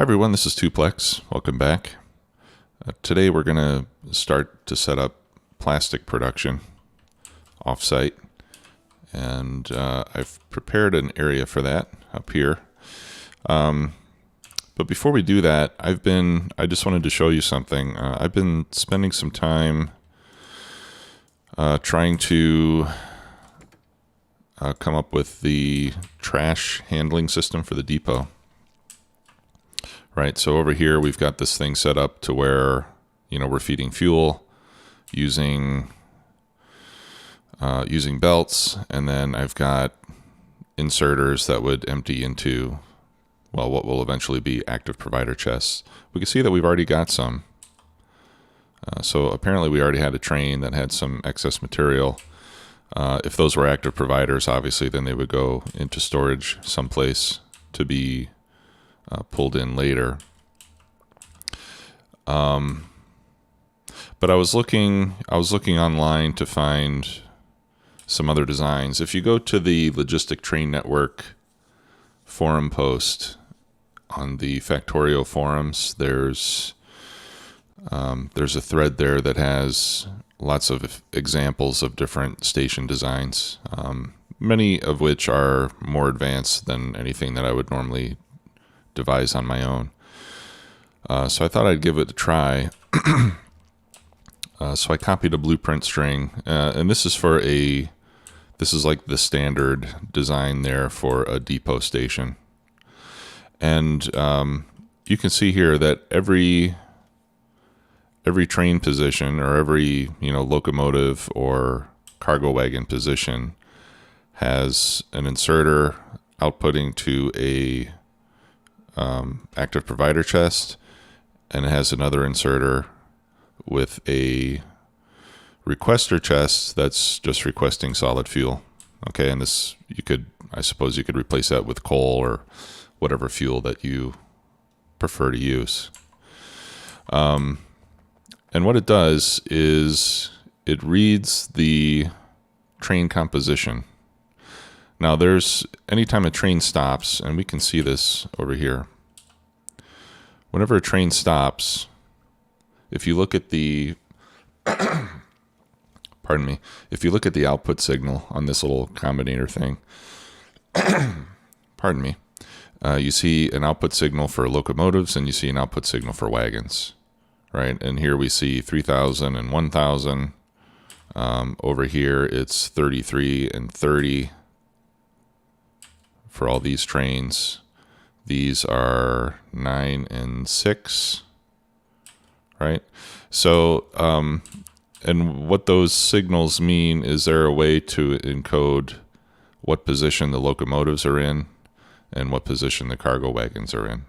Hi everyone, this is Tuplex. Welcome back. Today we're going to start to set up plastic production off-site, and I've prepared an area for that up here. But before we do that, I just wanted to show you something. I've been spending some time trying to come up with the trash handling system for the depot. Right, so over here we've got this thing set up to where, we're feeding fuel using belts, and then I've got inserters that would empty into, well, what will eventually be active provider chests. We can see that we've already got some. So apparently we already had a train that had some excess material. If those were active providers, obviously, then they would go into storage someplace to be pulled in later. But I was looking online to find some other designs. If you go to the Logistic Train Network forum post on the Factorio forums, there's a thread there that has lots of examples of different station designs, many of which are more advanced than anything that I would normally devise on my own. So I thought I'd give it a try. So I copied a blueprint string, and this is like the standard design there for a depot station. And you can see here that every train position, or every locomotive or cargo wagon position, has an inserter outputting to a active provider chest, and it has another inserter with a requester chest that's just requesting solid fuel. Okay, and this, I suppose you could replace that with coal or whatever fuel that you prefer to use. And what it does is it reads the train composition. Now anytime a train stops, and we can see this over here, whenever a train stops, if you look at the, pardon me, if you look at the output signal on this little combinator thing, pardon me, you see an output signal for locomotives and you see an output signal for wagons, right? And here we see 3,000 and 1,000. Over here it's 33 and 30. For all these trains, these are 9 and 6, right? So, and what those signals mean is there a way to encode what position the locomotives are in and what position the cargo wagons are in.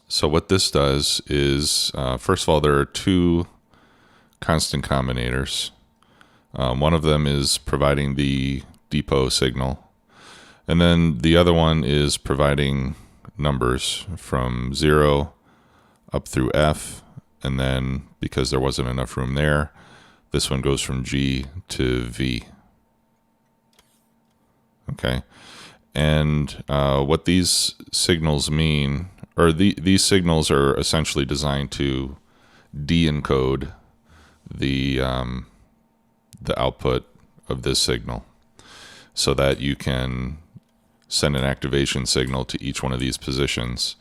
So what this does is, first of all, there are two constant combinators. One of them is providing the depot signal, and then the other one is providing numbers from 0 up through F, and then because there wasn't enough room there, this one goes from G to V. Okay, and what these signals mean, or these signals are essentially designed to de-encode the output of this signal, so that you can send an activation signal to each one of these positions.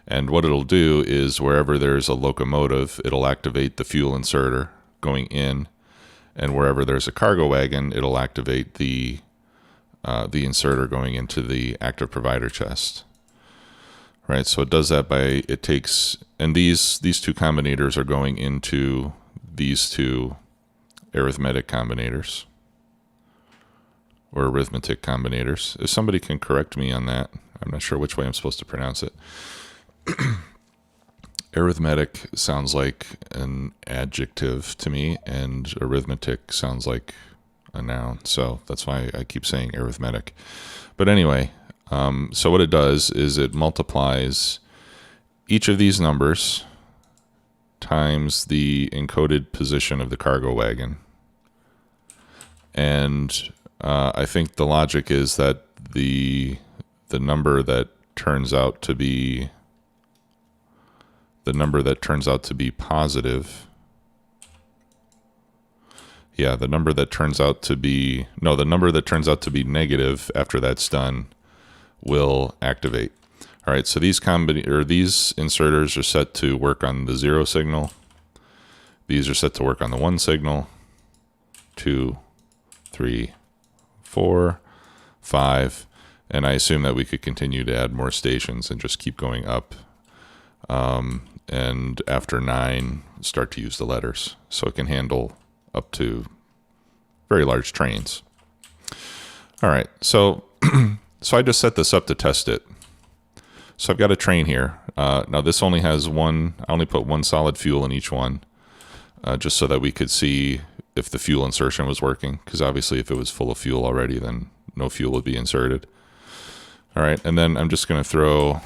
And what it'll do is wherever there's a locomotive, it'll activate the fuel inserter going in, and wherever there's a cargo wagon, it'll activate the inserter going into the active provider chest. Right, so it does that and these two combinators are going into these two arithmetic combinators, or arithmetic combinators. If somebody can correct me on that, I'm not sure which way I'm supposed to pronounce it. Arithmetic sounds like an adjective to me, and arithmetic sounds like a noun, so that's why I keep saying arithmetic. But anyway, so what it does is it multiplies each of these numbers times the encoded position of the cargo wagon. And I think the logic is that the number that turns out to be positive. Yeah, the number that turns out to be negative after that's done will activate. All right, so these inserters are set to work on the 0 signal. These are set to work on the 1 signal. 2, 3, 4, 5, and I assume that we could continue to add more stations and just keep going up. And after 9, start to use the letters, so it can handle up to very large trains. All right, so so I just set this up to test it. So I've got a train here. Now this only has I only put one solid fuel in each one, just so that we could see if the fuel insertion was working, because obviously if it was full of fuel already, then no fuel would be inserted. All right, and then I'm just going to throw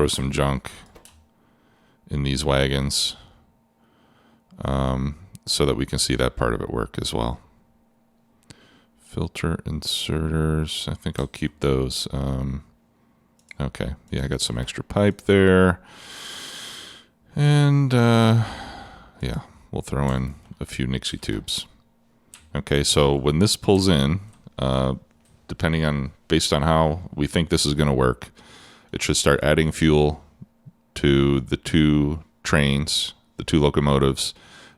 some junk in these wagons, so that we can see that part of it work as well. Filter inserters, I think I'll keep those. Okay, yeah, I got some extra pipe there. And yeah, we'll throw in a few Nixie tubes. Okay, so when this pulls in, based on how we think this is going to work, it should start adding fuel to the 2 trains, the 2 locomotives,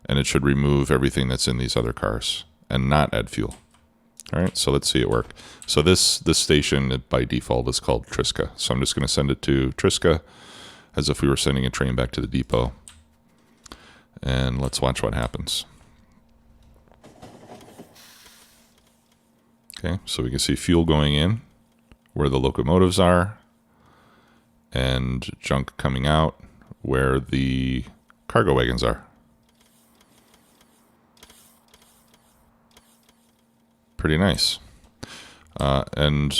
and it should remove everything that's in these other cars and not add fuel. All right, so let's see it work. So this station by default is called Triska. So I'm just going to send it to Triska as if we were sending a train back to the depot. And let's watch what happens. Okay, so we can see fuel going in where the locomotives are, and junk coming out where the cargo wagons are. Pretty nice. And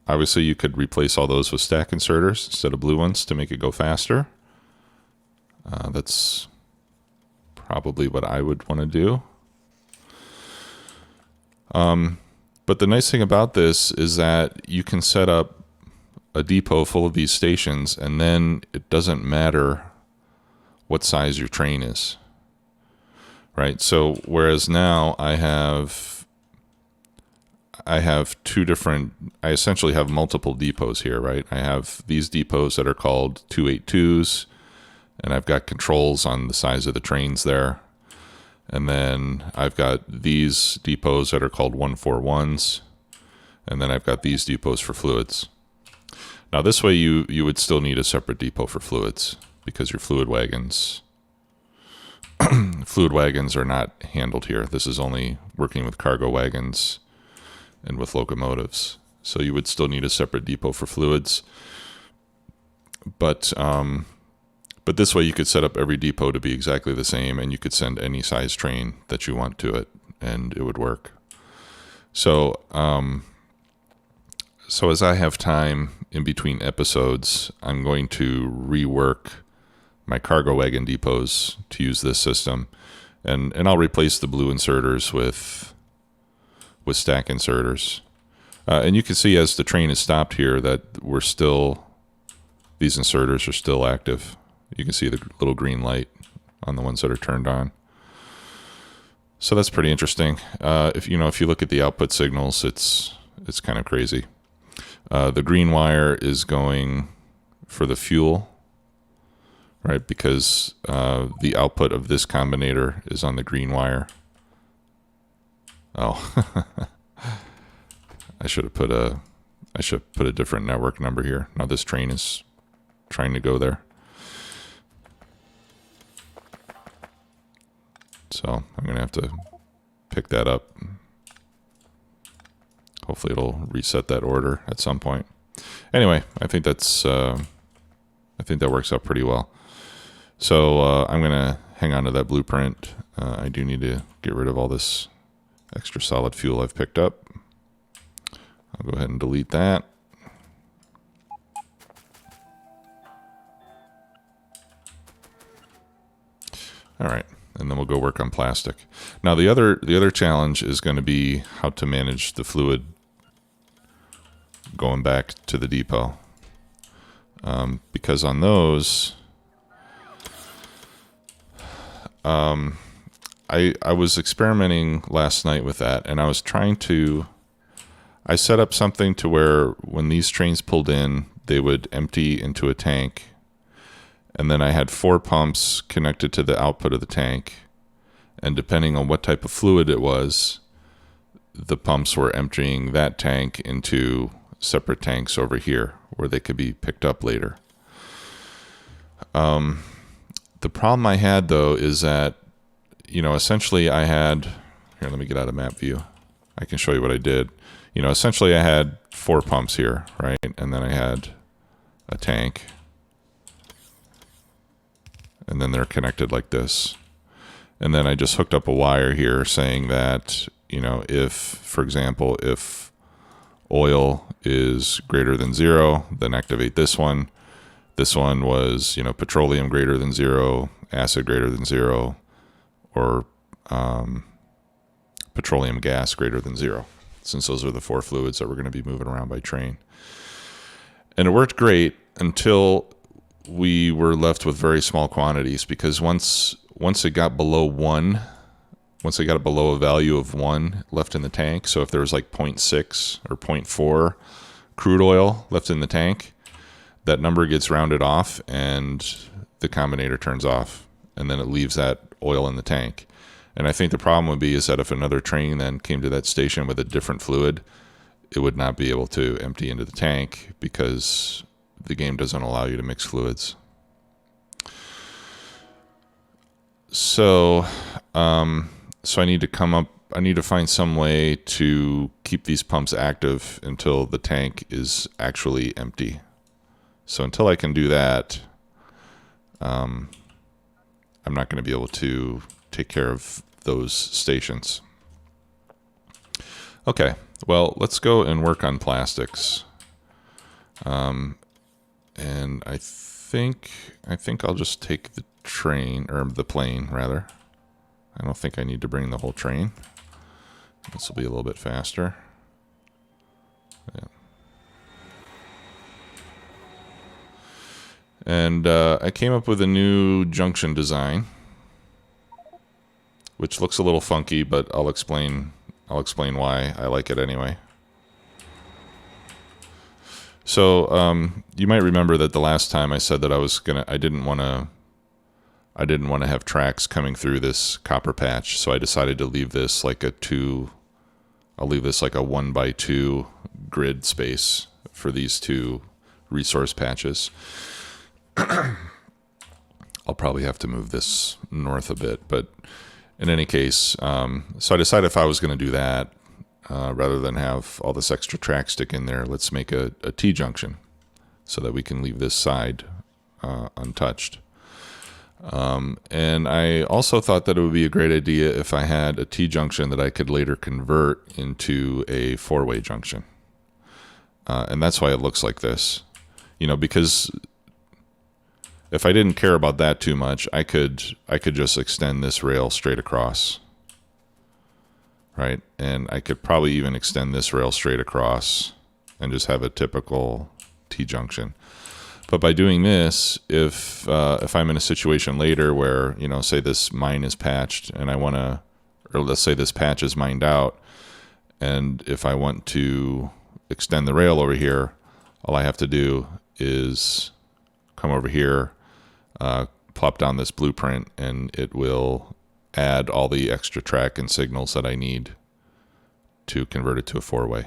obviously you could replace all those with stack inserters instead of blue ones to make it go faster. That's probably what I would want to do. But the nice thing about this is that you can set up a depot full of these stations, and then it doesn't matter what size your train is, right? So whereas now I essentially have multiple depots here, right? I have these depots that are called 282s, and I've got controls on the size of the trains there. And then I've got these depots that are called 141s, and then I've got these depots for fluids. Now this way you would still need a separate depot for fluids, because your fluid wagons are not handled here. This is only working with cargo wagons and with locomotives. So you would still need a separate depot for fluids. But this way you could set up every depot to be exactly the same, and you could send any size train that you want to it, and it would work. So as I have time in between episodes, I'm going to rework my cargo wagon depots to use this system, and I'll replace the blue inserters with stack inserters. And you can see as the train is stopped here that these inserters are still active. You can see the little green light on the ones that are turned on. So that's pretty interesting. If you look at the output signals, it's kind of crazy. The green wire is going for the fuel, right? Because the output of this combinator is on the green wire. Oh, I should have put a different network number here. Now this train is trying to go there. So I'm going to have to pick that up. Hopefully it'll reset that order at some point. Anyway, I think that works out pretty well. So I'm going to hang on to that blueprint. I do need to get rid of all this extra solid fuel I've picked up. I'll go ahead and delete that. All right. And then we'll go work on plastic. Now the other challenge is going to be how to manage the fluid going them back to the depot. Because on those, I was experimenting last night with that, and I was trying to, I set up something to where when these trains pulled in, they would empty into a tank, and then I had 4 pumps connected to the output of the tank, and depending on what type of fluid it was, the pumps were emptying that tank into separate tanks over here where they could be picked up later. The problem I had, though, is that, essentially I had, here, let me get out of map view. I can show you what I did. Essentially I had 4 pumps here, right? And then I had a tank. And then they're connected like this. And then I just hooked up a wire here saying that, if, for example, if oil is greater than 0, then activate this one. This one was, petroleum greater than 0, acid greater than 0, or petroleum gas greater than 0, since those are the 4 fluids that we're going to be moving around by train. And it worked great until we were left with very small quantities, because once it got below 1, once it got below a value of 1 left in the tank, so if there was like 0.6 or 0.4 crude oil left in the tank, that number gets rounded off and the combinator turns off, and then it leaves that oil in the tank. And I think the problem would be is that if another train then came to that station with a different fluid, it would not be able to empty into the tank because the game doesn't allow you to mix fluids. So I need to find some way to keep these pumps active until the tank is actually empty. So until I can do that, I'm not going to be able to take care of those stations. Okay, well, let's go and work on plastics. And I think I'll just take the train, or the plane rather. I don't think I need to bring the whole train. This will be a little bit faster. Yeah. And I came up with a new junction design, which looks a little funky, but I'll explain why I like it anyway. So you might remember that the last time I said that I didn't want to have tracks coming through this copper patch, so I decided to leave this like a 1x2 grid space for these 2 resource patches. I'll probably have to move this north a bit, but in any case, so I decided if I was going to do that, rather than have all this extra track stick in there, let's make a T-junction so that we can leave this side untouched. And I also thought that it would be a great idea if I had a T-junction that I could later convert into a 4-way junction. And that's why it looks like this. Because if I didn't care about that too much, I could just extend this rail straight across, right? And I could probably even extend this rail straight across and just have a typical T-junction. But by doing this, if I'm in a situation later where, say this mine is patched and or let's say this patch is mined out, and if I want to extend the rail over here, all I have to do is come over here, plop down this blueprint, and it will add all the extra track and signals that I need to convert it to a 4-way.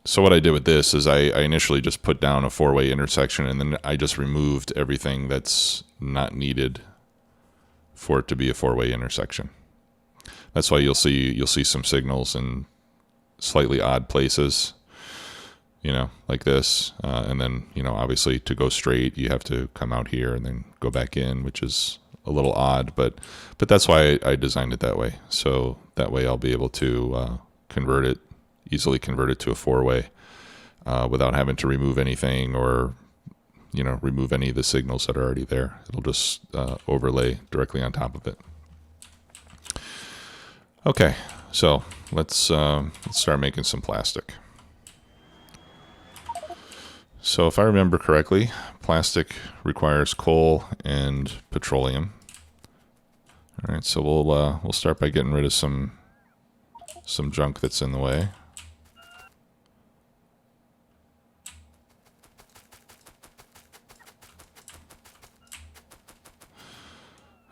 So what I did with this is I initially just put down a 4-way intersection, and then I just removed everything that's not needed for it to be a 4-way intersection. That's why you'll see some signals in slightly odd places, like this. And then, obviously to go straight, you have to come out here and then go back in, which is a little odd, but that's why I designed it that way. So that way I'll be able to easily convert it to a 4-way without having to remove anything or remove any of the signals that are already there. It'll just overlay directly on top of it. Okay, so let's start making some plastic. So if I remember correctly, plastic requires coal and petroleum. All right, so we'll start by getting rid of some junk that's in the way.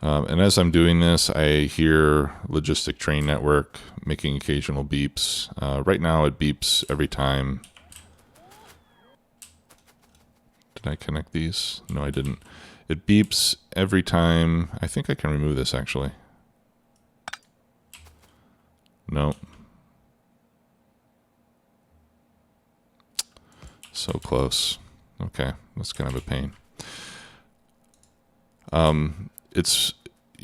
And as I'm doing this, I hear Logistic Train Network making occasional beeps. Right now it beeps every time. Did I connect these? No, I didn't. It beeps every time. I think I can remove this actually. No. So close. Okay, that's kind of a pain. It's,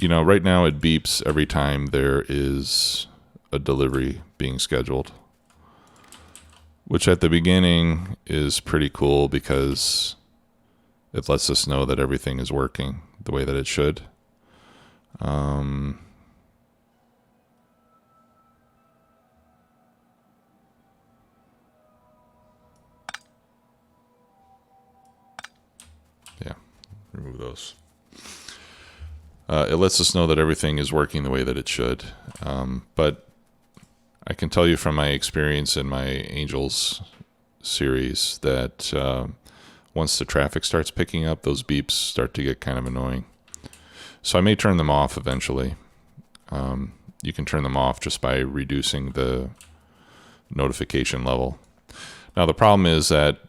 right now it beeps every time there is a delivery being scheduled, which at the beginning is pretty cool because it lets us know that everything is working the way that it should. Yeah, remove those. It lets us know that everything is working the way that it should. But I can tell you from my experience in my Angels series that once the traffic starts picking up, those beeps start to get kind of annoying. So I may turn them off eventually. You can turn them off just by reducing the notification level. Now the problem is that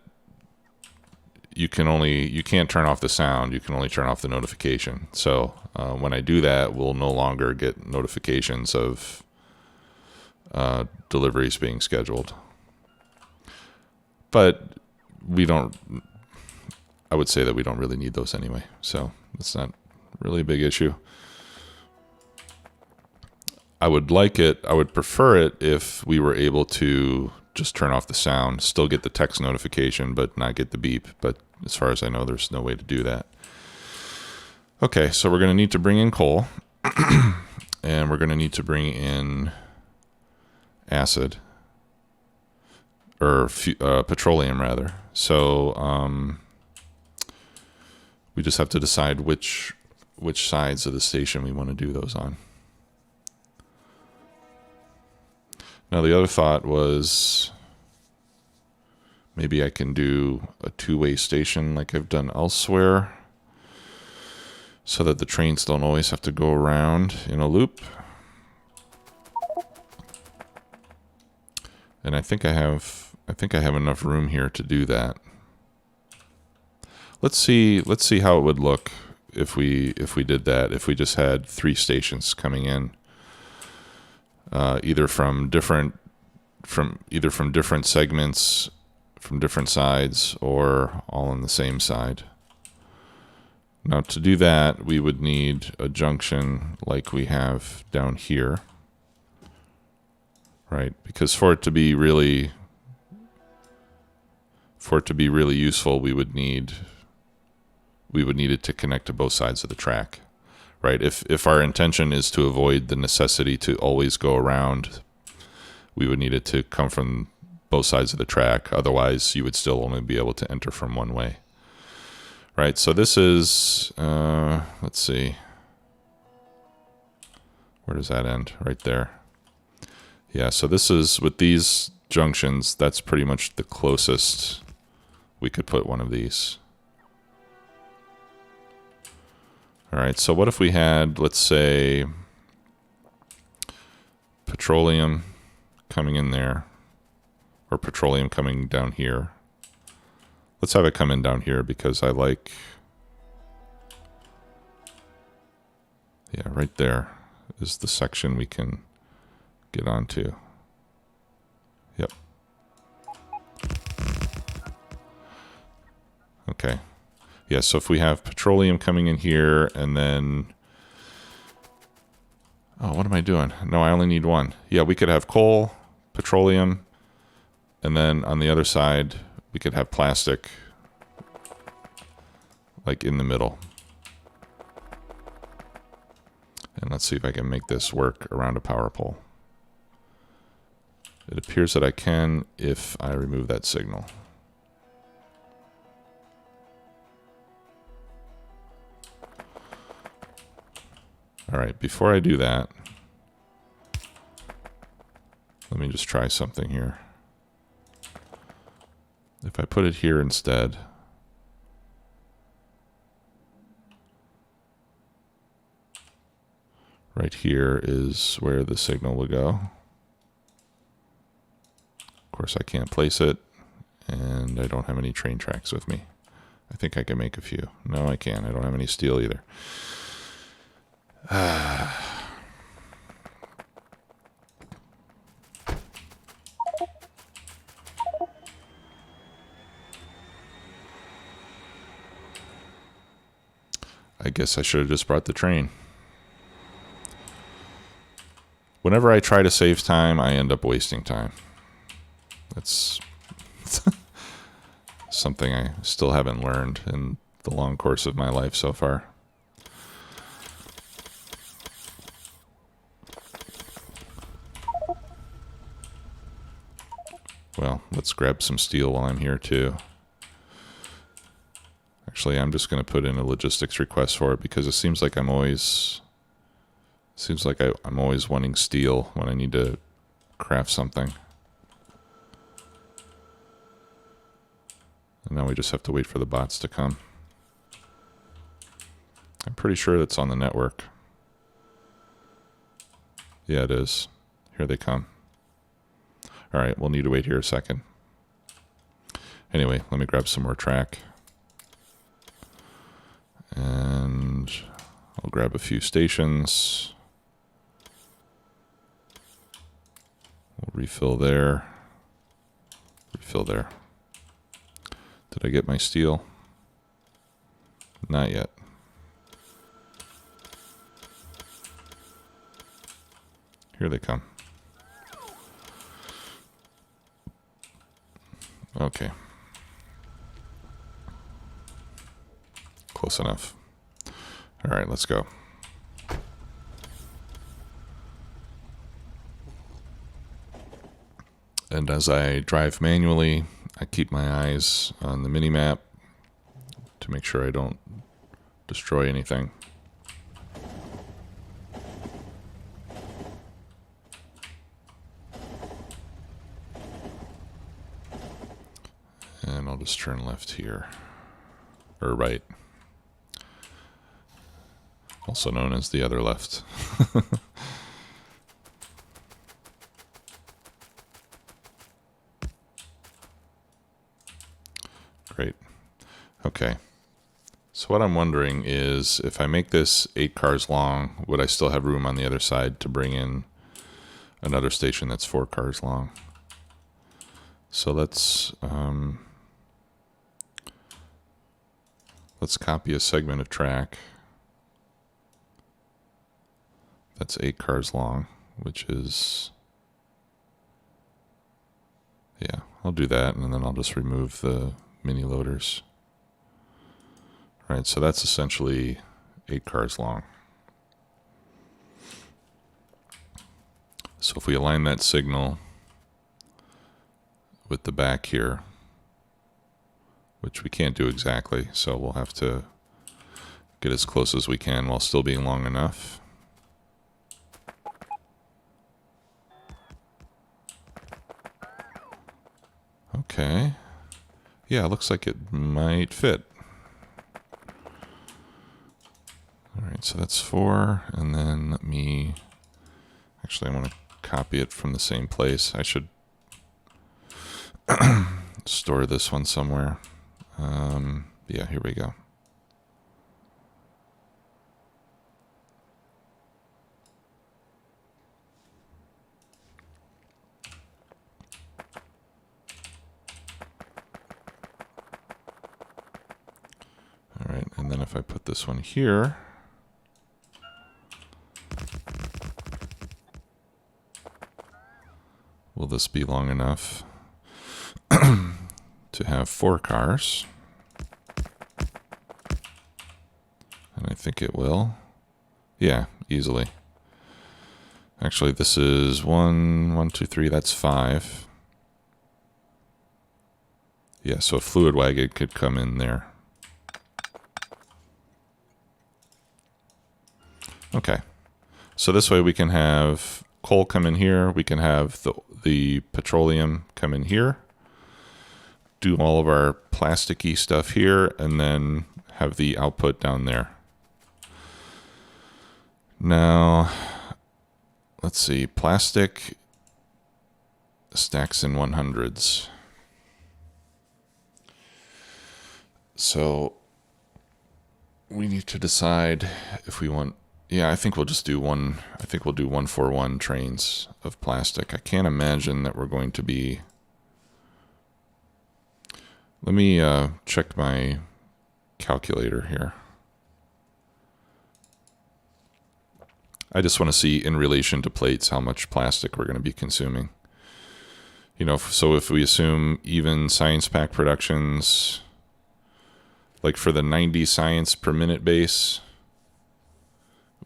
you can't turn off the sound, you can only turn off the notification. So when I do that, we'll no longer get notifications of deliveries being scheduled. But I would say that we don't really need those anyway, so it's not really a big issue. I would prefer it if we were able to just turn off the sound, still get the text notification, but not get the beep. But as far as I know, there's no way to do that. Okay, so we're going to need to bring in coal, and we're going to need to bring in acid, or petroleum rather. So we just have to decide which sides of the station we want to do those on. Now the other thought was maybe I can do a two-way station like I've done elsewhere so that the trains don't always have to go around in a loop. And I think I have enough room here to do that. Let's see how it would look if we did that, if we just had 3 stations coming in. Either from different segments, from different sides, or all on the same side. Now to do that, we would need a junction like we have down here, right? Because for it to be really useful, we would need it to connect to both sides of the track. Right, if our intention is to avoid the necessity to always go around, we would need it to come from both sides of the track. Otherwise, you would still only be able to enter from one way. Right, so this is, let's see. Where does that end? Right there. Yeah, so this is, with these junctions, that's pretty much the closest we could put one of these. All right, so what if we had, let's say, petroleum coming in there, or petroleum coming down here. Let's have it come in down here because I like, yeah, right there is the section we can get onto. Yep. Okay. Yeah, so if we have petroleum coming in here and then, oh, what am I doing? No, I only need one. Yeah, we could have coal, petroleum, and then on the other side, we could have plastic, like in the middle. And let's see if I can make this work around a power pole. It appears that I can if I remove that signal. All right, before I do that, let me just try something here. If I put it here instead, right here is where the signal will go. Of course, I can't place it, and I don't have any train tracks with me. I think I can make a few. No, I can't. I don't have any steel either. I guess I should have just brought the train. Whenever I try to save time, I end up wasting time. That's something I still haven't learned in the long course of my life so far. Well, let's grab some steel while I'm here too. Actually, I'm just going to put in a logistics request for it because it seems like I'm always wanting steel when I need to craft something. And now we just have to wait for the bots to come. I'm pretty sure that's on the network. Yeah, it is. Here they come. All right, we'll need to wait here a second. Anyway, let me grab some more track. And I'll grab a few stations. We'll refill there. Refill there. Did I get my steel? Not yet. Here they come. Okay. Close enough. All right, let's go. And as I drive manually, I keep my eyes on the mini-map to make sure I don't destroy anything. And I'll just turn left here, or right, also known as the other left. Great. Okay. So what I'm wondering is, if I make this 8 cars long, would I still have room on the other side to bring in another station that's 4 cars long? So let's copy a segment of track that's 8 cars long, which is, yeah, I'll do that, and then I'll just remove the mini loaders. All right, so that's essentially 8 cars long. So if we align that signal with the back here, which we can't do exactly, so we'll have to get as close as we can while still being long enough. Okay. Yeah, it looks like it might fit. All right, so that's 4, and then let me, actually I want to copy it from the same place. I should store this one somewhere. Yeah, here we go. All right, and then if I put this one here, will this be long enough to have 4 cars? And I think it will. Yeah, easily. Actually, this is 1, 2, 3, that's 5. Yeah, so a fluid wagon could come in there. Okay. So this way we can have coal come in here. We can have the petroleum come in here. Do all of our plasticky stuff here, and then have the output down there. Now, let's see. Plastic stacks in 100s. So we need to decide if we want. Yeah, I think we'll just do one. I think we'll do 1-for-1 trains of plastic. I can't imagine that we're going to be. Let me check my calculator here. I just want to see in relation to plates how much plastic we're going to be consuming. You know, so if we assume even science pack productions, like for the 90 science per minute base,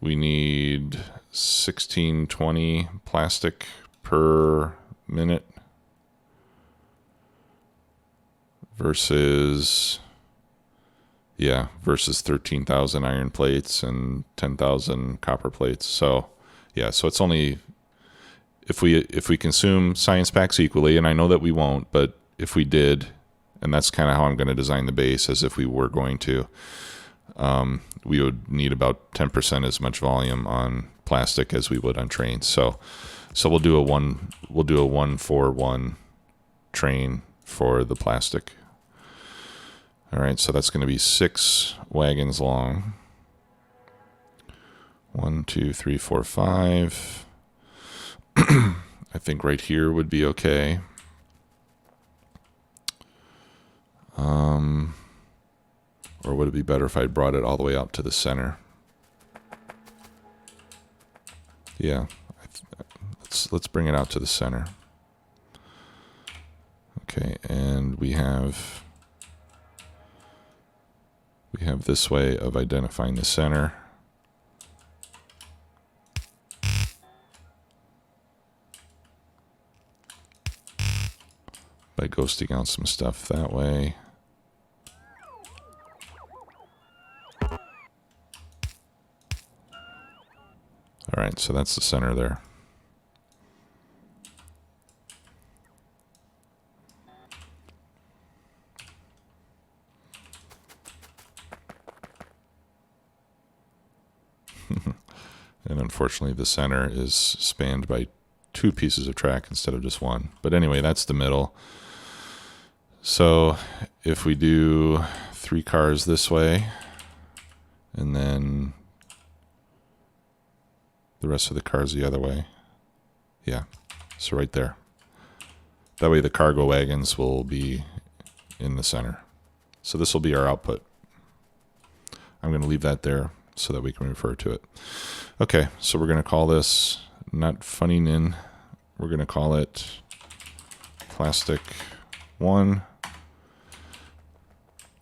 we need 1620 plastic per minute versus 13,000 iron plates and 10,000 copper plates. So yeah, so it's only if we consume science packs equally, and I know that we won't, but if we did, and that's kind of how I'm going to design the base, as if we were going to, we would need about 10% as much volume on plastic as we would on trains. So we'll do a 1-for-1 train for the plastic. All right, so that's going to be 6 wagons long. 1, 2, 3, 4, 5. I think right here would be okay. Or would it be better if I brought it all the way out to the center? Yeah, let's bring it out to the center. Okay, and we have this way of identifying the center. By ghosting out some stuff that way. All right, so that's the center there. And unfortunately, the center is spanned by 2 pieces of track instead of just 1. But anyway, that's the middle. So if we do 3 cars this way, and then the rest of the cars the other way. Yeah, so right there. That way the cargo wagons will be in the center. So this will be our output. I'm going to leave that there so that we can refer to it. Okay, so we're going to call this, not funning in, we're going to call it plastic 1.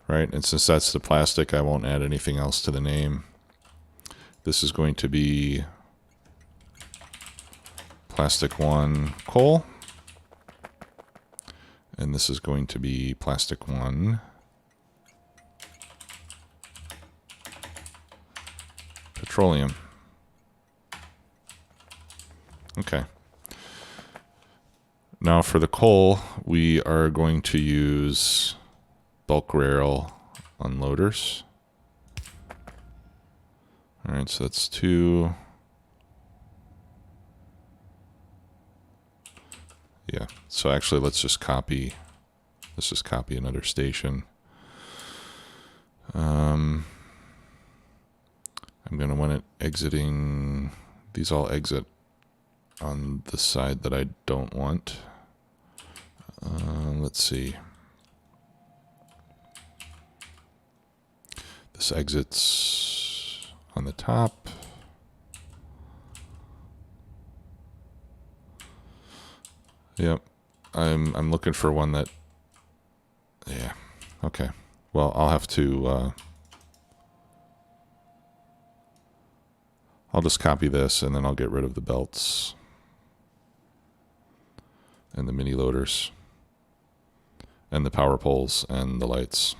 Right, and since that's the plastic, I won't add anything else to the name. This is going to be plastic 1 coal. And this is going to be plastic 1 petroleum. Okay. Now for the coal, we are going to use bulk rail unloaders. All right, so that's 2. Yeah, so actually let's just copy another station. I'm going to want it exiting, these all exit on the side that I don't want. Let's see. This exits on the top. Yep. I'm looking for one that, yeah. Okay. Well, I'll have to, I'll just copy this and then I'll get rid of the belts and the mini loaders and the power poles and the lights.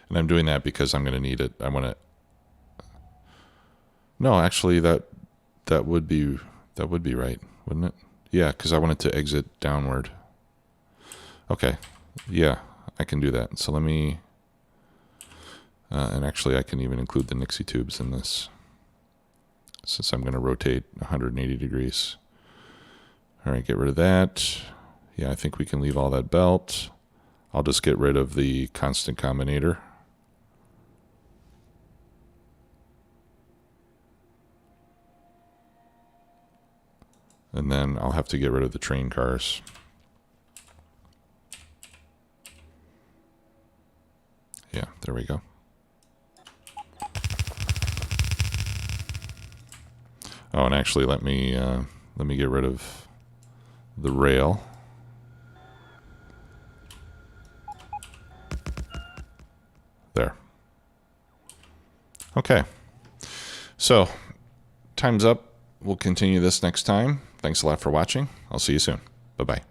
And I'm doing that because I'm going to need it. I want to, No, actually, that would be right, wouldn't it? Yeah, because I want it to exit downward. Okay, yeah, I can do that. So let me, and actually I can even include the Nixie tubes in this, since I'm going to rotate 180 degrees. All right, get rid of that. Yeah, I think we can leave all that belt. I'll just get rid of the constant combinator. And then I'll have to get rid of the train cars. Yeah, there we go. Oh, and actually, let me get rid of the rail. There. Okay. So, time's up. We'll continue this next time. Thanks a lot for watching. I'll see you soon. Bye-bye.